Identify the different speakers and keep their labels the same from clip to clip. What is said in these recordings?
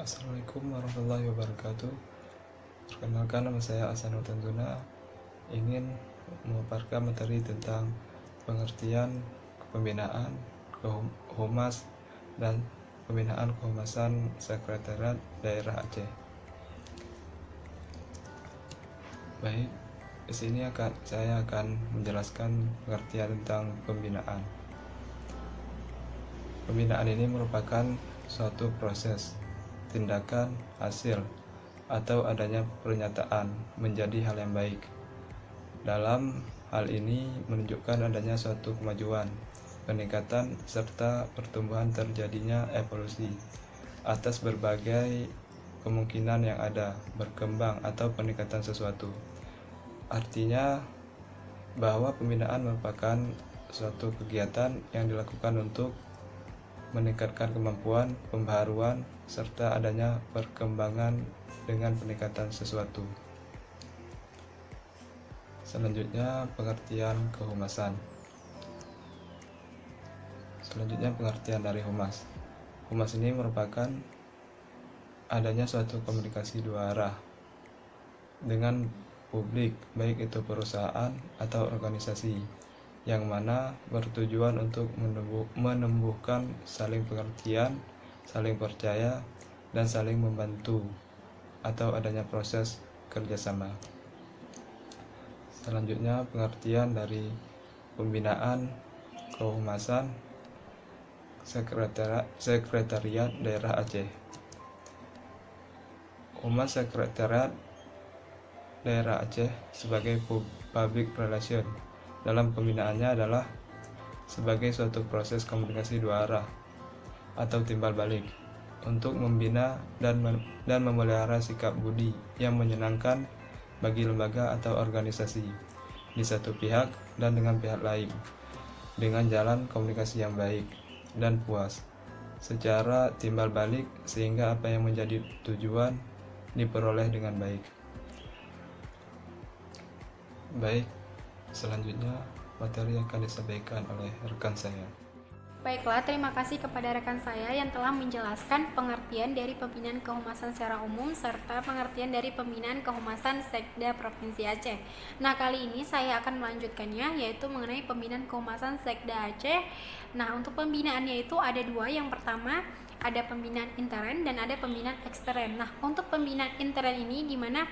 Speaker 1: Assalamualaikum warahmatullahi wabarakatuh. Perkenalkan, nama saya Ahsanul Tanzuna. Ingin memaparkan materi tentang pengertian kepembinaan, humas, dan pembinaan kehumasan Sekretariat Daerah Aceh. Baik, di sini saya akan menjelaskan pengertian tentang pembinaan. Pembinaan ini merupakan suatu proses, tindakan, hasil, atau adanya pernyataan menjadi hal yang baik. Dalam hal ini menunjukkan adanya suatu kemajuan, peningkatan, serta pertumbuhan terjadinya evolusi atas berbagai kemungkinan yang ada, berkembang atau peningkatan sesuatu. Artinya bahwa pembinaan merupakan suatu kegiatan yang dilakukan untuk meningkatkan kemampuan, pembaharuan, serta adanya perkembangan dengan peningkatan sesuatu. Selanjutnya, pengertian kehumasan. Selanjutnya, pengertian dari humas. Humas ini merupakan adanya suatu komunikasi dua arah dengan publik, baik itu perusahaan atau organisasi, yang mana bertujuan untuk menumbuhkan saling pengertian, saling percaya, dan saling membantu atau adanya proses kerjasama. Selanjutnya, pengertian dari pembinaan kehumasan Sekretariat Daerah Aceh. Humas Sekretariat Daerah Aceh sebagai public relation dalam pembinaannya adalah sebagai suatu proses komunikasi dua arah atau timbal balik untuk membina dan memelihara sikap budi yang menyenangkan bagi lembaga atau organisasi di satu pihak dan dengan pihak lain, dengan jalan komunikasi yang baik dan puas secara timbal balik, sehingga apa yang menjadi tujuan diperoleh dengan baik. Baik, selanjutnya materi akan disampaikan oleh rekan saya.
Speaker 2: Baiklah, terima kasih kepada rekan saya yang telah menjelaskan pengertian dari pembinaan kehumasan secara umum serta pengertian dari pembinaan kehumasan Sekda Provinsi Aceh. Nah, kali ini saya akan melanjutkannya, yaitu mengenai pembinaan kehumasan Sekda Aceh. Nah, untuk pembinaannya itu ada dua. Yang pertama, ada pembinaan intern dan ada pembinaan ekstern. Nah, untuk pembinaan intern ini di mana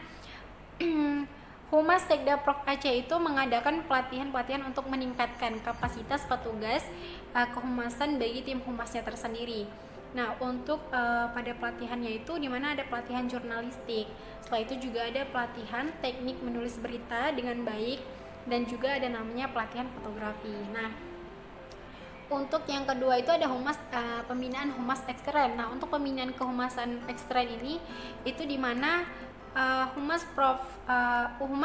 Speaker 2: Humas Sekda Prof Aceh itu mengadakan pelatihan-pelatihan untuk meningkatkan kapasitas petugas kehumasan bagi tim humasnya tersendiri. Nah, untuk pada pelatihannya itu di mana ada pelatihan jurnalistik. Setelah itu juga ada pelatihan teknik menulis berita dengan baik dan juga ada namanya pelatihan fotografi. Nah, untuk yang kedua itu ada pembinaan humas ekstern. Nah, untuk pembinaan kehumasan ekstern ini itu di mana Humas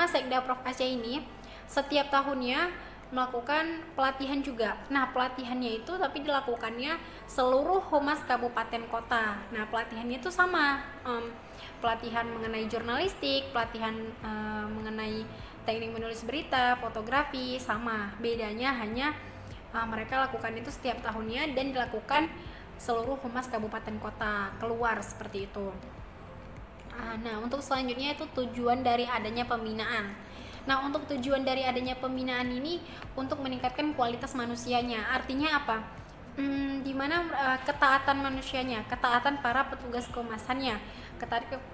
Speaker 2: Sekda Prof Aceh ini setiap tahunnya melakukan pelatihan juga. Nah, pelatihannya itu tapi dilakukannya seluruh humas kabupaten kota. Nah, pelatihannya itu sama, pelatihan mengenai jurnalistik, pelatihan mengenai teknik menulis berita, fotografi, sama. Bedanya hanya mereka lakukan itu setiap tahunnya dan dilakukan seluruh humas kabupaten kota keluar seperti itu. Nah, untuk selanjutnya itu tujuan dari adanya pembinaan. Nah, untuk tujuan dari adanya pembinaan ini untuk meningkatkan kualitas manusianya. Artinya apa? Dimana ketaatan manusianya, ketaatan para petugas kehumasannya,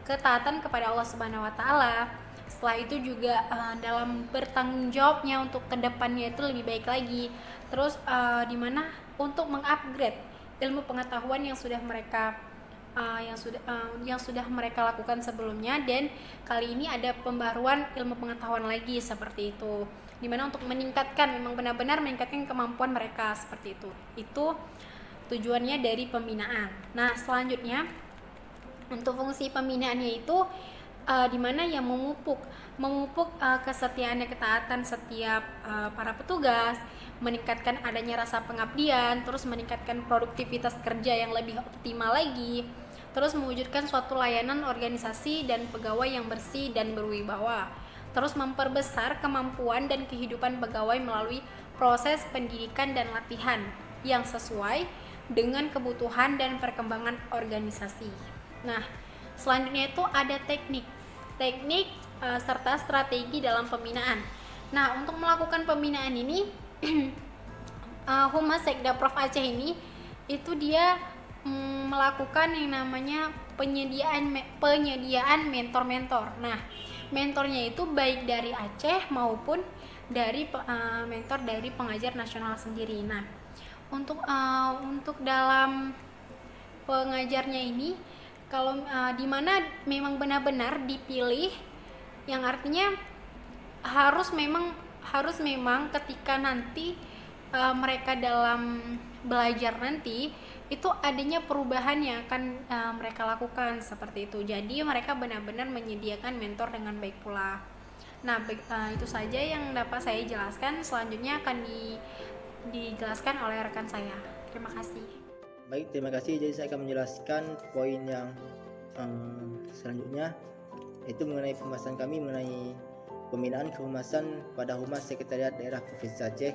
Speaker 2: ketaatan kepada Allah Subhanahu Wa Taala. Setelah itu juga dalam bertanggung jawabnya untuk kedepannya itu lebih baik lagi. Terus dimana untuk mengupgrade ilmu pengetahuan yang sudah mereka mereka lakukan sebelumnya, dan kali ini ada pembaruan ilmu pengetahuan lagi seperti itu, dimana untuk meningkatkan, memang benar-benar meningkatkan kemampuan mereka seperti itu tujuannya dari pembinaan. Nah, selanjutnya untuk fungsi pembinaannya itu dimana yang memupuk kesetiaan dan ketaatan setiap para petugas, meningkatkan adanya rasa pengabdian, terus meningkatkan produktivitas kerja yang lebih optimal lagi, terus mewujudkan suatu layanan organisasi dan pegawai yang bersih dan berwibawa, terus memperbesar kemampuan dan kehidupan pegawai melalui proses pendidikan dan latihan yang sesuai dengan kebutuhan dan perkembangan organisasi. Nah, selanjutnya itu ada teknik serta strategi dalam pembinaan. Nah, untuk melakukan pembinaan ini Humas Sekda Prof Aceh ini itu dia melakukan yang namanya penyediaan mentor-mentor. Nah, mentornya itu baik dari Aceh maupun dari mentor dari pengajar nasional sendiri. Nah, untuk dalam pengajarnya ini, kalau di mana memang benar-benar dipilih, yang artinya harus memang ketika nanti mereka dalam belajar nanti itu adanya perubahan yang akan mereka lakukan seperti itu. Jadi mereka benar-benar menyediakan mentor dengan baik pula. Nah, itu saja yang dapat saya jelaskan. Selanjutnya akan dijelaskan oleh rekan saya. Terima kasih.
Speaker 3: Baik, terima kasih. Jadi saya akan menjelaskan poin yang selanjutnya, yaitu mengenai pembahasan kami mengenai pembinaan kehumasan pada Humas Sekretariat Daerah Provinsi Aceh.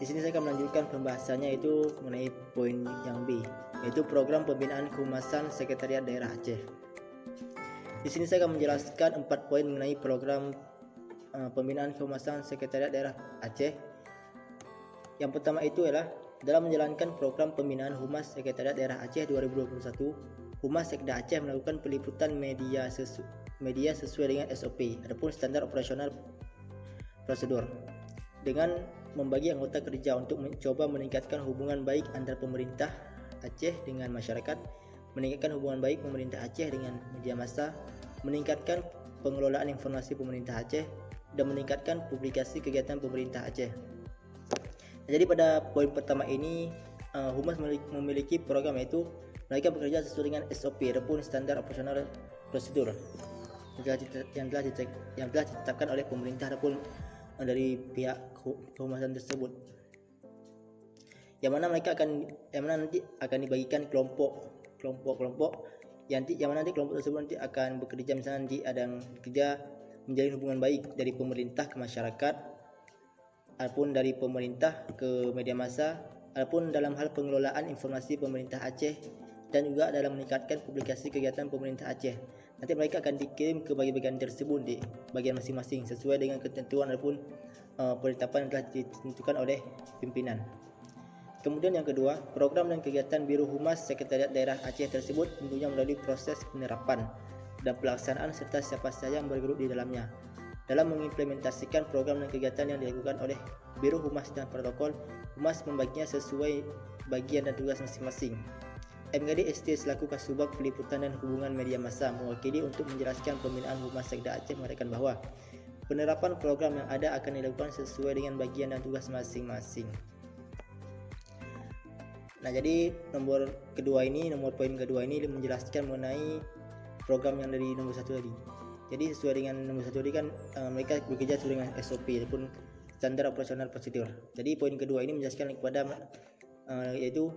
Speaker 3: Di sini saya akan melanjutkan pembahasannya, itu mengenai poin yang B, yaitu program pembinaan kehumasan Sekretariat Daerah Aceh. Di sini saya akan menjelaskan 4 poin mengenai program pembinaan kehumasan Sekretariat Daerah Aceh. Yang pertama itu adalah dalam menjalankan program pembinaan Humas Sekretariat Daerah Aceh 2021, Humas Sekda Aceh melakukan peliputan media sesuai dengan SOP ataupun standar operasional prosedur, dengan membagi anggota kerja untuk mencoba meningkatkan hubungan baik antara pemerintah Aceh dengan masyarakat, meningkatkan hubungan baik pemerintah Aceh dengan media massa, meningkatkan pengelolaan informasi pemerintah Aceh, dan meningkatkan publikasi kegiatan pemerintah Aceh. Jadi pada poin pertama ini, Humas memiliki program, yaitu mereka bekerja sesuai dengan SOP ataupun standar operasional prosedur yang telah ditetapkan oleh pemerintah ataupun dari pihak kehumasan tersebut, yang mana nanti akan dibagikan kelompok yang mana nanti kelompok tersebut nanti akan bekerja, misalnya nanti ada yang bekerja menjalin hubungan baik dari pemerintah ke masyarakat, ataupun dari pemerintah ke media massa, ataupun dalam hal pengelolaan informasi pemerintah Aceh, dan juga dalam meningkatkan publikasi kegiatan pemerintah Aceh. Nanti mereka akan dikirim ke bagian-bagian tersebut di bagian masing-masing sesuai dengan ketentuan ataupun penetapan yang telah ditentukan oleh pimpinan. Kemudian yang kedua, program dan kegiatan Biro Humas Sekretariat Daerah Aceh tersebut tentunya melalui proses penerapan dan pelaksanaan serta siapa saja yang bergerak di dalamnya. Dalam mengimplementasikan program dan kegiatan yang dilakukan oleh Biro Humas dan Protokol, Humas membaginya sesuai bagian dan tugas masing-masing. MGD ST selaku Kasubag Peliputan dan Hubungan Media Massa mewakili untuk menjelaskan pembinaan Humas Sekda Aceh mengatakan bahwa penerapan program yang ada akan dilakukan sesuai dengan bagian dan tugas masing-masing. Nah, jadi poin kedua ini menjelaskan mengenai program yang dari nomor 1 tadi. Jadi sesuai dengan nomor 1 tadi kan mereka bekerja sesuai dengan SOP ataupun standar operasional prosedur. Jadi poin kedua ini menjelaskan kepada yaitu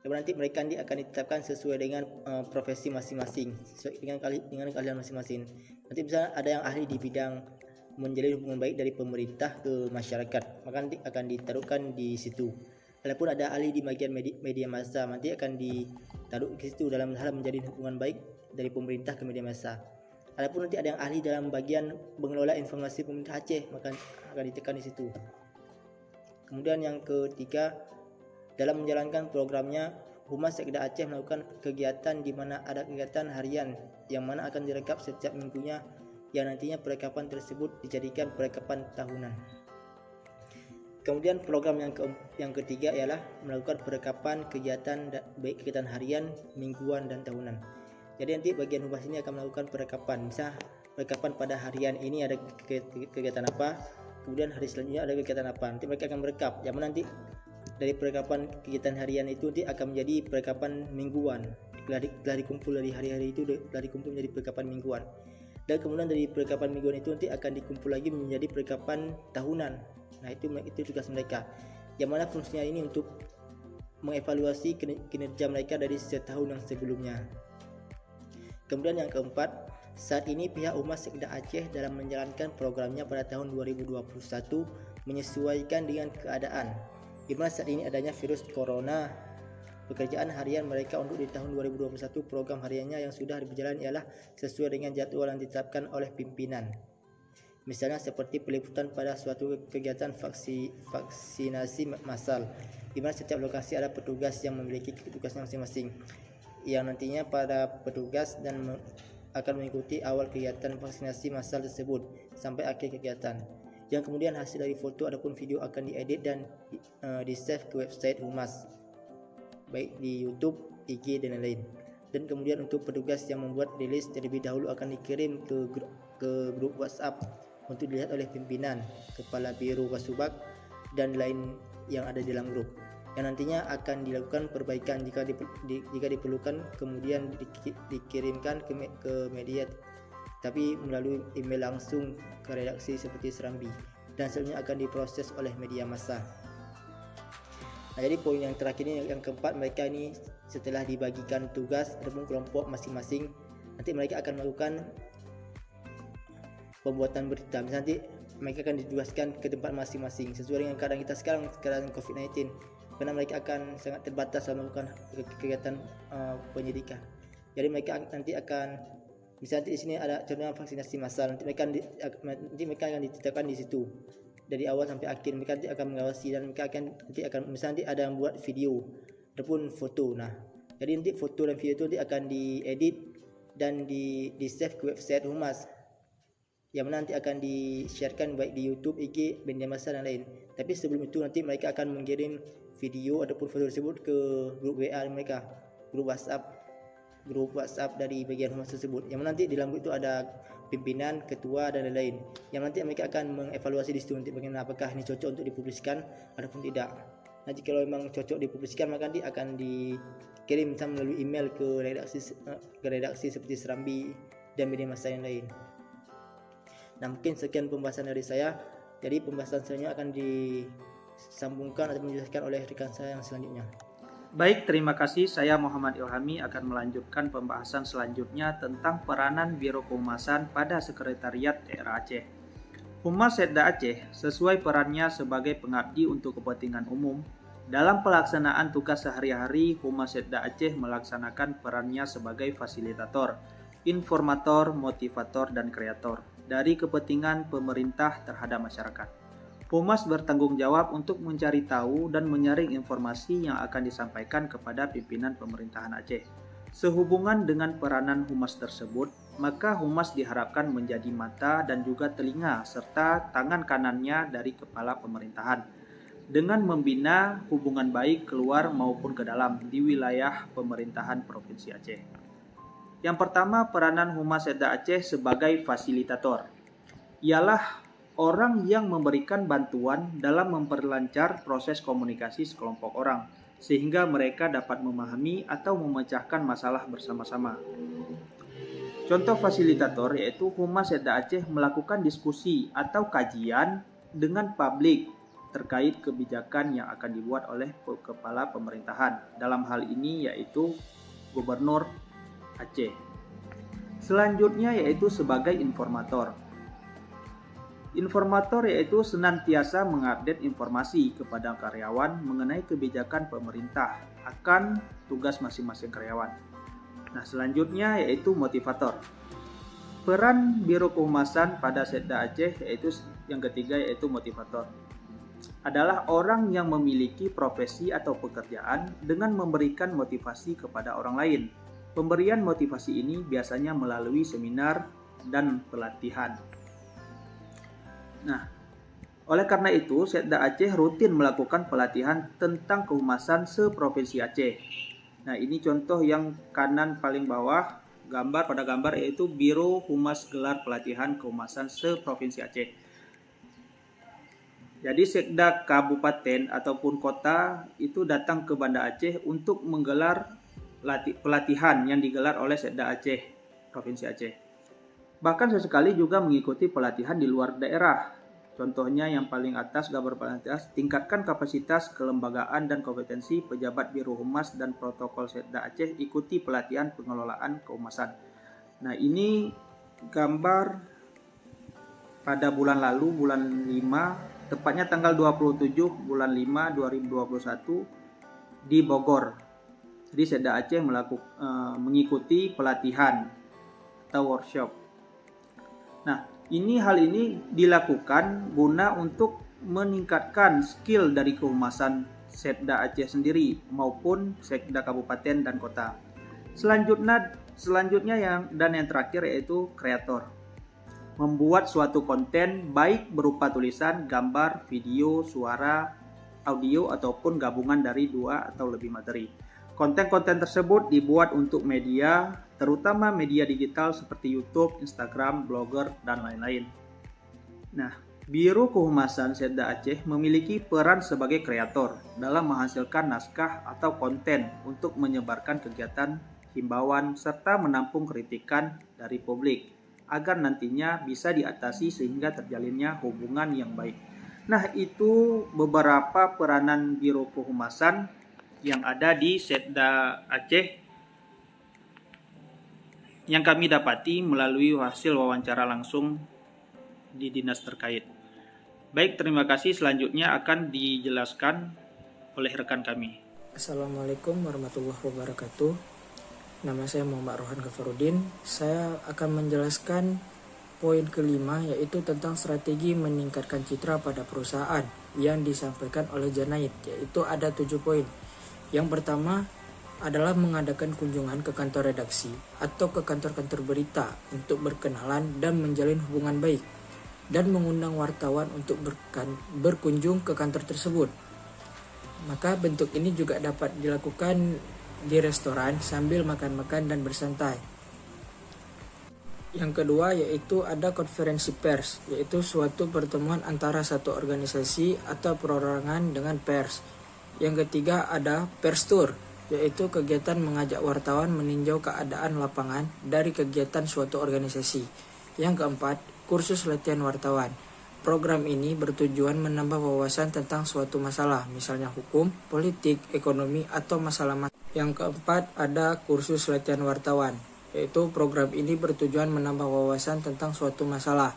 Speaker 3: nanti mereka akan ditetapkan sesuai dengan profesi masing-masing, sesuai dengan keahlian masing-masing. Nanti misalnya ada yang ahli di bidang menjalin hubungan baik dari pemerintah ke masyarakat, maka nanti akan ditaruhkan di situ. Walaupun ada ahli di bagian media massa, nanti akan ditaruh di situ dalam hal menjalin hubungan baik dari pemerintah ke media massa. Walaupun nanti ada yang ahli dalam bagian mengelola informasi pemerintah Aceh, maka akan ditekan di situ. Kemudian yang ketiga, dalam menjalankan programnya, Humas Sekda Aceh melakukan kegiatan di mana ada kegiatan harian yang mana akan direkap setiap minggunya, yang nantinya perekapan tersebut dijadikan perekapan tahunan. Kemudian program yang ketiga ialah melakukan perekapan kegiatan baik kegiatan harian, mingguan, dan tahunan. Jadi nanti bagian humas ini akan melakukan perekapan. Misal perekapan pada harian ini ada kegiatan apa, kemudian hari selanjutnya ada kegiatan apa. Nanti mereka akan merekap. Yang mana nanti dari perekapan kegiatan harian itu nanti akan menjadi perekapan mingguan. Telah dikumpul dari hari-hari itu telah dikumpul menjadi perekapan mingguan. Dan kemudian dari perekapan mingguan itu nanti akan dikumpul lagi menjadi perekapan tahunan. Nah, itu tugas mereka. Yang mana fungsinya ini untuk mengevaluasi kinerja mereka dari setahun yang sebelumnya. Kemudian yang keempat, saat ini pihak Humas Sekda Aceh dalam menjalankan programnya pada tahun 2021 menyesuaikan dengan keadaan, di mana saat ini adanya virus corona Pekerjaan harian mereka untuk di tahun 2021 program hariannya yang sudah berjalan ialah sesuai dengan jadwal yang ditetapkan oleh pimpinan. Misalnya seperti peliputan pada suatu kegiatan vaksinasi massal, di mana setiap lokasi ada petugas yang memiliki tugasnya masing-masing, yang nantinya para petugas dan akan mengikuti awal kegiatan vaksinasi massal tersebut sampai akhir kegiatan. Yang kemudian hasil dari foto ataupun video akan diedit dan di-save ke website Humas, baik di YouTube, IG dan lain-lain. Dan kemudian untuk petugas yang membuat rilis terlebih dahulu akan dikirim ke grup WhatsApp untuk dilihat oleh pimpinan, kepala biro Kasubag dan lain yang ada di dalam grup. Yang nantinya akan dilakukan perbaikan jika diperlukan, kemudian dikirimkan ke media, tapi melalui email langsung ke redaksi seperti Serambi, dan selanjutnya akan diproses oleh media massa. Nah, jadi poin yang terakhir ini, yang keempat, mereka ini setelah dibagikan tugas ataupun kelompok masing-masing, nanti mereka akan melakukan pembuatan berita. Misalnya nanti mereka akan ditugaskan ke tempat masing-masing sesuai dengan keadaan kita sekarang, keadaan COVID-19, karena mereka akan sangat terbatas dalam melakukan kegiatan penyidikan. Jadi mereka nanti akan, misalnya nanti di sini ada contohnya vaksinasi massal, nanti mereka akan ditetapkan di situ dari awal sampai akhir. Mereka nanti akan mengawasi dan mereka akan misalnya nanti ada yang buat video ataupun foto. Nah, jadi nanti foto dan video itu nanti akan diedit dan di-save ke website Humas, yang mana nanti akan di-sharekan baik di YouTube, IG, media massa dan lain. Tapi sebelum itu nanti mereka akan mengirim video ataupun foto tersebut ke grup WA mereka, grup WhatsApp dari bagian Humas tersebut, yang mana nanti di dalam grup itu ada pimpinan, ketua dan lain-lain, yang nanti mereka akan mengevaluasi di situ nanti bagaimana, apakah ini cocok untuk dipubliskan ataupun tidak. Nanti kalau memang cocok dipubliskan, maka nanti akan dikirim melalui email ke redaksi seperti Serambi dan media massa yang lain. Nah, mungkin sekian pembahasan dari saya. Jadi pembahasan selanjutnya akan disambungkan atau dijelaskan oleh rekan saya yang selanjutnya.
Speaker 4: Baik, terima kasih. Saya Muhammad Ilhami akan melanjutkan pembahasan selanjutnya tentang peranan Biro Kehumasan pada Sekretariat Daerah Aceh. Humas Setda Aceh sesuai perannya sebagai pengabdi untuk kepentingan umum. Dalam pelaksanaan tugas sehari-hari, Humas Setda Aceh melaksanakan perannya sebagai fasilitator, informator, motivator, dan kreator dari kepentingan pemerintah terhadap masyarakat. Humas bertanggung jawab untuk mencari tahu dan menyaring informasi yang akan disampaikan kepada pimpinan pemerintahan Aceh. Sehubungan dengan peranan Humas tersebut, maka Humas diharapkan menjadi mata dan juga telinga serta tangan kanannya dari kepala pemerintahan dengan membina hubungan baik keluar maupun ke dalam di wilayah pemerintahan Provinsi Aceh. Yang pertama, peranan Humas Setda Aceh sebagai fasilitator ialah orang yang memberikan bantuan dalam memperlancar proses komunikasi sekelompok orang, sehingga mereka dapat memahami atau memecahkan masalah bersama-sama. Contoh fasilitator yaitu Humas Setda Aceh melakukan diskusi atau kajian dengan publik terkait kebijakan yang akan dibuat oleh kepala pemerintahan. Dalam hal ini yaitu Gubernur Aceh. Selanjutnya yaitu sebagai informator. Informator yaitu senantiasa mengupdate informasi kepada karyawan mengenai kebijakan pemerintah akan tugas masing-masing karyawan. Nah, selanjutnya yaitu motivator. Peran Biro Kehumasan pada Setda Aceh yaitu yang ketiga yaitu motivator. Adalah orang yang memiliki profesi atau pekerjaan dengan memberikan motivasi kepada orang lain. Pemberian motivasi ini biasanya melalui seminar dan pelatihan. Nah, oleh karena itu, Setda Aceh rutin melakukan pelatihan tentang kehumasan se-Provinsi Aceh. Nah, ini contoh yang kanan paling bawah, pada gambar yaitu Biro Humas gelar pelatihan kehumasan se-Provinsi Aceh. Jadi Sekda Kabupaten ataupun kota itu datang ke Banda Aceh untuk menggelar pelatihan yang digelar oleh Setda Aceh, Provinsi Aceh. Bahkan sesekali juga mengikuti pelatihan di luar daerah. Contohnya yang paling atas, gambar paling atas, tingkatkan kapasitas kelembagaan dan kompetensi pejabat Biro Humas dan Protokol Setda Aceh, ikuti pelatihan pengelolaan kehumasan. Nah, ini gambar pada bulan lalu, bulan 5, tepatnya tanggal 27 bulan 5 2021 di Bogor. Jadi Setda Aceh mengikuti pelatihan atau workshop. Nah, hal ini dilakukan guna untuk meningkatkan skill dari kehumasan Setda Aceh sendiri maupun Sekda Kabupaten dan Kota. Selanjutnya yang terakhir yaitu kreator. Membuat suatu konten baik berupa tulisan, gambar, video, suara, audio ataupun gabungan dari 2 atau lebih materi. Konten-konten tersebut dibuat untuk media, terutama media digital seperti YouTube, Instagram, Blogger, dan lain-lain. Nah, Biro Kehumasan Setda Aceh memiliki peran sebagai kreator dalam menghasilkan naskah atau konten untuk menyebarkan kegiatan himbauan serta menampung kritikan dari publik agar nantinya bisa diatasi sehingga terjalinnya hubungan yang baik. Nah, itu beberapa peranan Biro Kehumasan yang ada di Setda Aceh yang kami dapati melalui hasil wawancara langsung di dinas terkait. Baik, terima kasih. Selanjutnya akan dijelaskan oleh rekan kami.
Speaker 5: Assalamualaikum warahmatullahi wabarakatuh. Nama saya Muhammad Rohan Ghafaruddin. Saya akan menjelaskan poin kelima, yaitu tentang strategi meningkatkan citra pada perusahaan yang disampaikan oleh Janaid, yaitu ada 7 poin. Yang pertama adalah mengadakan kunjungan ke kantor redaksi atau ke kantor-kantor berita untuk berkenalan dan menjalin hubungan baik, dan mengundang wartawan untuk berkunjung ke kantor tersebut. Maka bentuk ini juga dapat dilakukan di restoran sambil makan-makan dan bersantai. Yang kedua yaitu ada konferensi pers, yaitu suatu pertemuan antara satu organisasi atau perorangan dengan pers. Yang ketiga ada pers tour, yaitu kegiatan mengajak wartawan meninjau keadaan lapangan dari kegiatan suatu organisasi. Yang keempat, kursus latihan wartawan. Program ini bertujuan menambah wawasan tentang suatu masalah, misalnya hukum, politik, ekonomi, atau masalah. Yang keempat ada kursus latihan wartawan, yaitu program ini bertujuan menambah wawasan tentang suatu masalah,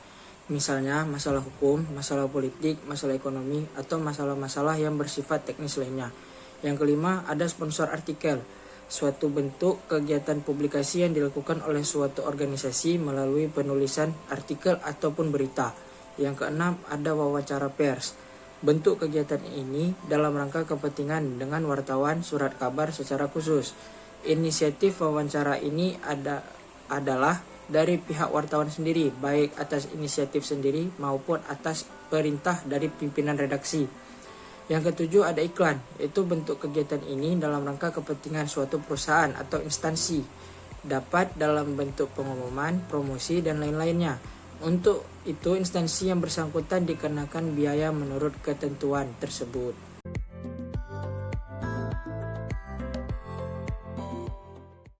Speaker 5: misalnya masalah hukum, masalah politik, masalah ekonomi, atau masalah-masalah yang bersifat teknis lainnya. Yang kelima, ada sponsor artikel, suatu bentuk kegiatan publikasi yang dilakukan oleh suatu organisasi melalui penulisan artikel ataupun berita. Yang keenam, ada wawancara pers. Bentuk kegiatan ini dalam rangka kepentingan dengan wartawan surat kabar secara khusus. Inisiatif wawancara ini adalah dari pihak wartawan sendiri, baik atas inisiatif sendiri maupun atas perintah dari pimpinan redaksi. Yang ketujuh ada iklan, yaitu bentuk kegiatan ini dalam rangka kepentingan suatu perusahaan atau instansi, dapat dalam bentuk pengumuman, promosi, dan lain-lainnya. Untuk itu instansi yang bersangkutan dikenakan biaya menurut ketentuan tersebut.